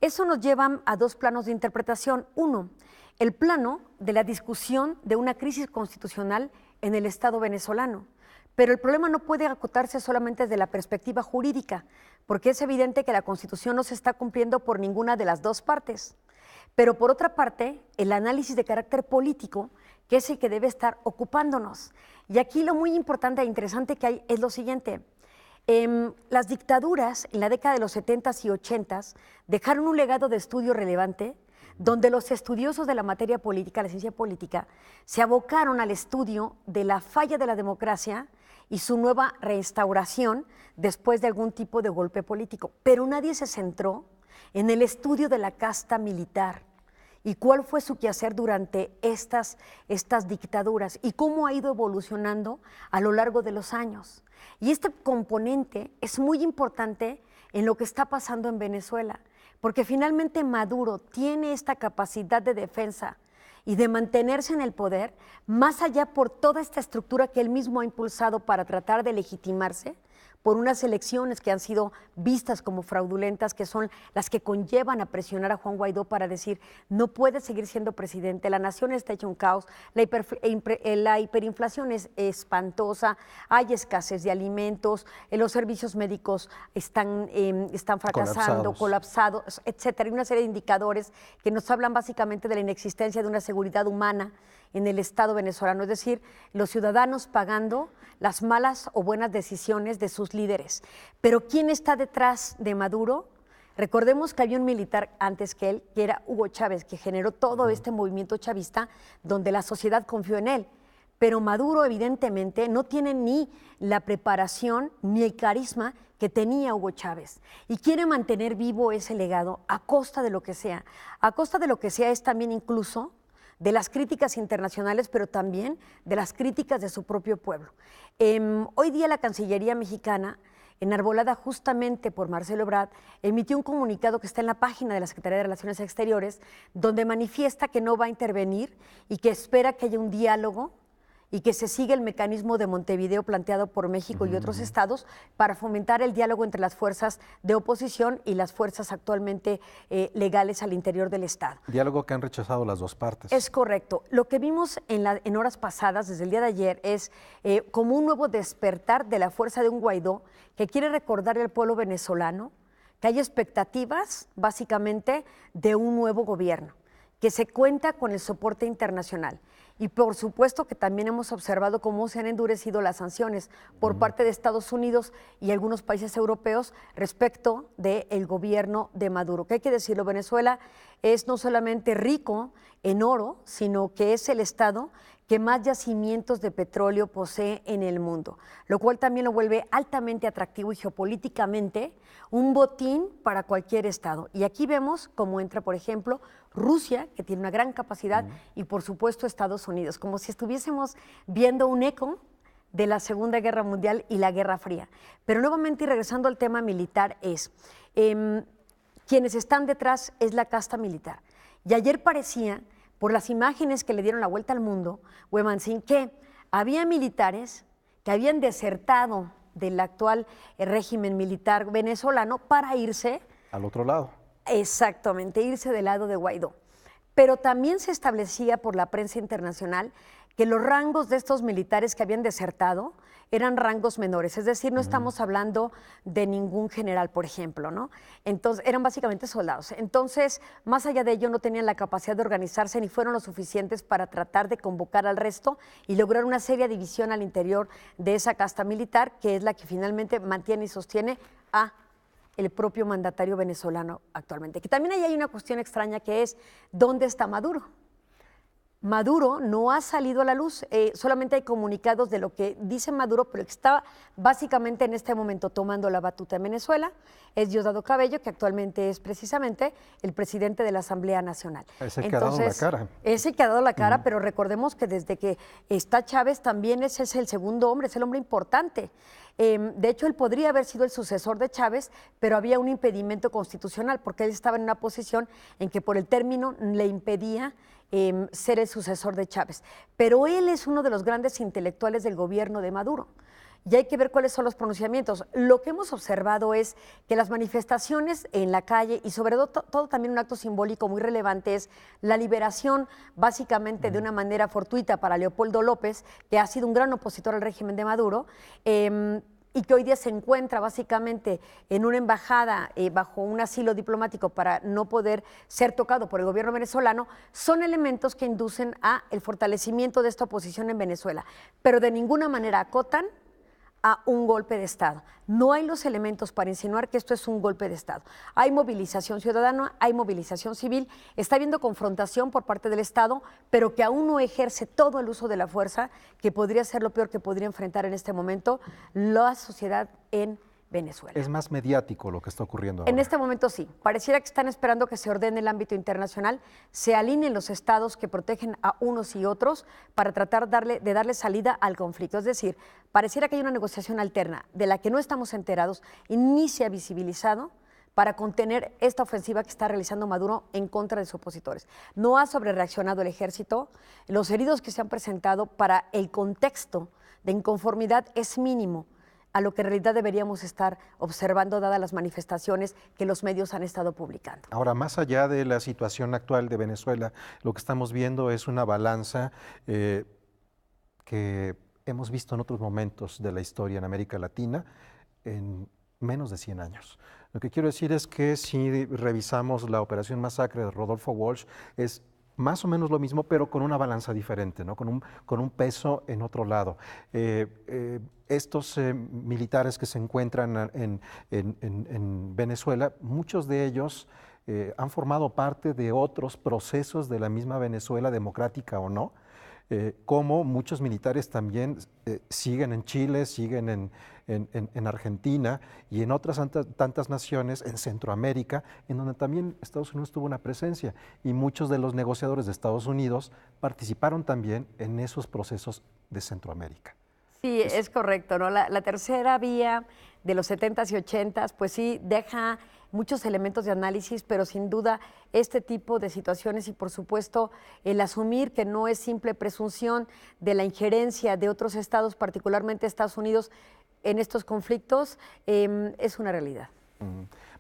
Eso nos lleva a dos planos de interpretación. Uno, el plano de la discusión de una crisis constitucional en el Estado venezolano. Pero el problema no puede acotarse solamente desde la perspectiva jurídica, porque es evidente que la Constitución no se está cumpliendo por ninguna de las dos partes. Pero por otra parte, el análisis de carácter político, que es el que debe estar ocupándonos. Y aquí lo muy importante e interesante que hay es lo siguiente. Las dictaduras en la década de los 70s y 80s dejaron un legado de estudio relevante donde los estudiosos de la materia política, la ciencia política, se abocaron al estudio de la falla de la democracia y su nueva reinstauración después de algún tipo de golpe político. Pero nadie se centró en el estudio de la casta militar y cuál fue su quehacer durante estas dictaduras y cómo ha ido evolucionando a lo largo de los años. Y este componente es muy importante en lo que está pasando en Venezuela, porque finalmente Maduro tiene esta capacidad de defensa y de mantenerse en el poder, más allá por toda esta estructura que él mismo ha impulsado para tratar de legitimarse, por unas elecciones que han sido vistas como fraudulentas, que son las que conllevan a presionar a Juan Guaidó para decir, no puede seguir siendo presidente, la nación está hecha un caos, la hiperinflación es espantosa, hay escasez de alimentos, los servicios médicos están fracasando, colapsados, etcétera. Hay una serie de indicadores que nos hablan básicamente de la inexistencia de una seguridad humana en el Estado venezolano, es decir, los ciudadanos pagando las malas o buenas decisiones de sus líderes. Pero ¿quién está detrás de Maduro? Recordemos que había un militar antes que él, que era Hugo Chávez, que generó todo este movimiento chavista donde la sociedad confió en él. Pero Maduro evidentemente no tiene ni la preparación ni el carisma que tenía Hugo Chávez y quiere mantener vivo ese legado a costa de lo que sea. A costa de lo que sea es también incluso de las críticas internacionales, pero también de las críticas de su propio pueblo. Hoy día la Cancillería mexicana, enarbolada justamente por Marcelo Ebrard, emitió un comunicado que está en la página de la Secretaría de Relaciones Exteriores, donde manifiesta que no va a intervenir y que espera que haya un diálogo y que se siga el mecanismo de Montevideo planteado por México y otros estados para fomentar el diálogo entre las fuerzas de oposición y las fuerzas actualmente legales al interior del Estado. Diálogo que han rechazado las dos partes. Es correcto. Lo que vimos en horas pasadas, desde el día de ayer, es como un nuevo despertar de la fuerza de un Guaidó que quiere recordarle al pueblo venezolano que hay expectativas, básicamente, de un nuevo gobierno, que se cuenta con el soporte internacional. Y por supuesto que también hemos observado cómo se han endurecido las sanciones por parte de Estados Unidos y algunos países europeos respecto del gobierno de Maduro. Que hay que decirlo, Venezuela es no solamente rico en oro, sino que es el estado que más yacimientos de petróleo posee en el mundo, lo cual también lo vuelve altamente atractivo y geopolíticamente un botín para cualquier estado. Y aquí vemos cómo entra, por ejemplo, Rusia, que tiene una gran capacidad, y por supuesto Estados Unidos, como si estuviésemos viendo un eco de la Segunda Guerra Mundial y la Guerra Fría. Pero nuevamente, y regresando al tema militar, quienes están detrás es la casta militar. Y ayer parecía, por las imágenes que le dieron la vuelta al mundo, Huemancín, que había militares que habían desertado del actual régimen militar venezolano para irse al otro lado. Exactamente, irse del lado de Guaidó. Pero también se establecía por la prensa internacional que los rangos de estos militares que habían desertado eran rangos menores, es decir, no estamos hablando de ningún general, por ejemplo, ¿no? Entonces, eran básicamente soldados. Entonces, más allá de ello, no tenían la capacidad de organizarse ni fueron lo suficientes para tratar de convocar al resto y lograr una seria división al interior de esa casta militar, que es la que finalmente mantiene y sostiene a el propio mandatario venezolano actualmente. Que también ahí hay una cuestión extraña que es, ¿dónde está Maduro? Maduro no ha salido a la luz, solamente hay comunicados de lo que dice Maduro, pero que está básicamente en este momento tomando la batuta en Venezuela, es Diosdado Cabello, que actualmente es precisamente el presidente de la Asamblea Nacional. Ese que ha dado la cara. Ese que ha dado la cara, pero recordemos que desde que está Chávez también ese es el segundo hombre, es el hombre importante. De hecho, él podría haber sido el sucesor de Chávez, pero había un impedimento constitucional, porque él estaba en una posición en que por el término le impedía ser el sucesor de Chávez. Pero él es uno de los grandes intelectuales del gobierno de Maduro. Y hay que ver cuáles son los pronunciamientos. Lo que hemos observado es que las manifestaciones en la calle y sobre todo también un acto simbólico muy relevante es la liberación básicamente de una manera fortuita para Leopoldo López, que ha sido un gran opositor al régimen de Maduro, y que hoy día se encuentra básicamente en una embajada bajo un asilo diplomático para no poder ser tocado por el gobierno venezolano, son elementos que inducen a el fortalecimiento de esta oposición en Venezuela, pero de ninguna manera acotan a un golpe de Estado. No hay los elementos para insinuar que esto es un golpe de Estado. Hay movilización ciudadana, hay movilización civil, está habiendo confrontación por parte del Estado, pero que aún no ejerce todo el uso de la fuerza, que podría ser lo peor que podría enfrentar en este momento la sociedad en Venezuela. Es más mediático lo que está ocurriendo ahora. En este momento sí. Pareciera que están esperando que se ordene el ámbito internacional, se alineen los estados que protegen a unos y otros para tratar de darle salida al conflicto. Es decir, pareciera que hay una negociación alterna de la que no estamos enterados y ni se ha visibilizado para contener esta ofensiva que está realizando Maduro en contra de sus opositores. No ha sobrereaccionado el ejército. Los heridos que se han presentado para el contexto de inconformidad es mínimo. a lo que en realidad deberíamos estar observando dadas las manifestaciones que los medios han estado publicando. Ahora, más allá de la situación actual de Venezuela, lo que estamos viendo es una balanza que hemos visto en otros momentos de la historia en América Latina en menos de 100 años. Lo que quiero decir es que si revisamos la Operación Masacre de Rodolfo Walsh, es más o menos lo mismo, pero con una balanza diferente, ¿no? Con un peso en otro lado. Estos militares que se encuentran en Venezuela, muchos de ellos han formado parte de otros procesos de la misma Venezuela, democrática o no, como muchos militares también siguen en Chile, siguen en Argentina y en otras tantas naciones, en Centroamérica, en donde también Estados Unidos tuvo una presencia y muchos de los negociadores de Estados Unidos participaron también en esos procesos de Centroamérica. Sí, es correcto, ¿no? La tercera vía de los 70s y 80s, pues sí, deja muchos elementos de análisis, pero sin duda este tipo de situaciones y por supuesto el asumir que no es simple presunción de la injerencia de otros estados, particularmente Estados Unidos, en estos conflictos, es una realidad.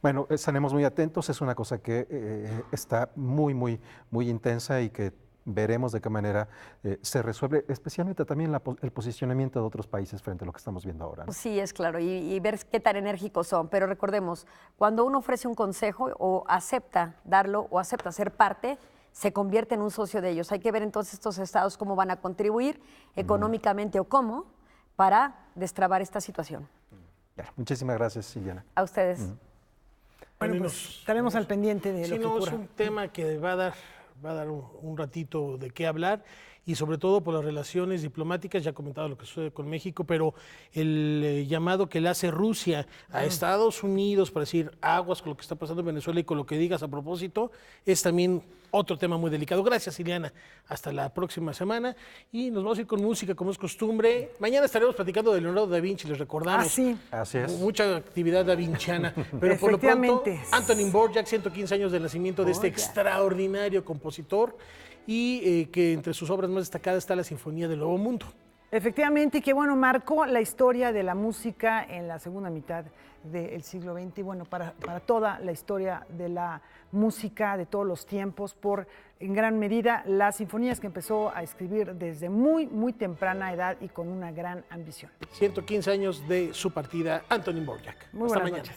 Bueno, estaremos muy atentos, es una cosa que está muy intensa y que veremos de qué manera se resuelve, especialmente también el posicionamiento de otros países frente a lo que estamos viendo ahora, ¿no? Sí, es claro, y ver qué tan enérgicos son. Pero recordemos, cuando uno ofrece un consejo o acepta darlo o acepta ser parte, se convierte en un socio de ellos. Hay que ver entonces estos estados cómo van a contribuir económicamente o cómo para destrabar esta situación. Muchísimas gracias, Silviana. A ustedes. Bueno, pues estaremos al pendiente de lo que ocurra. Es un tema que va a dar un ratito de qué hablar y sobre todo por las relaciones diplomáticas, ya he comentado lo que sucede con México, pero el llamado que le hace Rusia a Estados Unidos para decir aguas con lo que está pasando en Venezuela y con lo que digas a propósito, es también otro tema muy delicado. Gracias, Ileana. Hasta la próxima semana y nos vamos a ir con música como es costumbre. Mañana estaremos platicando de Leonardo da Vinci, les recordamos. Sí. Así es. Mucha actividad davinciana, pero por lo pronto Antonín Dvořák, 115 años del nacimiento de este extraordinario compositor y que entre sus obras más destacadas está la Sinfonía del Nuevo Mundo. Efectivamente, y que bueno, marcó la historia de la música en la segunda mitad del siglo XX y bueno, para toda la historia de la música de todos los tiempos, por en gran medida las sinfonías que empezó a escribir desde muy temprana edad y con una gran ambición. 115 años de su partida, Antonín Dvořák. Muy buenas noches.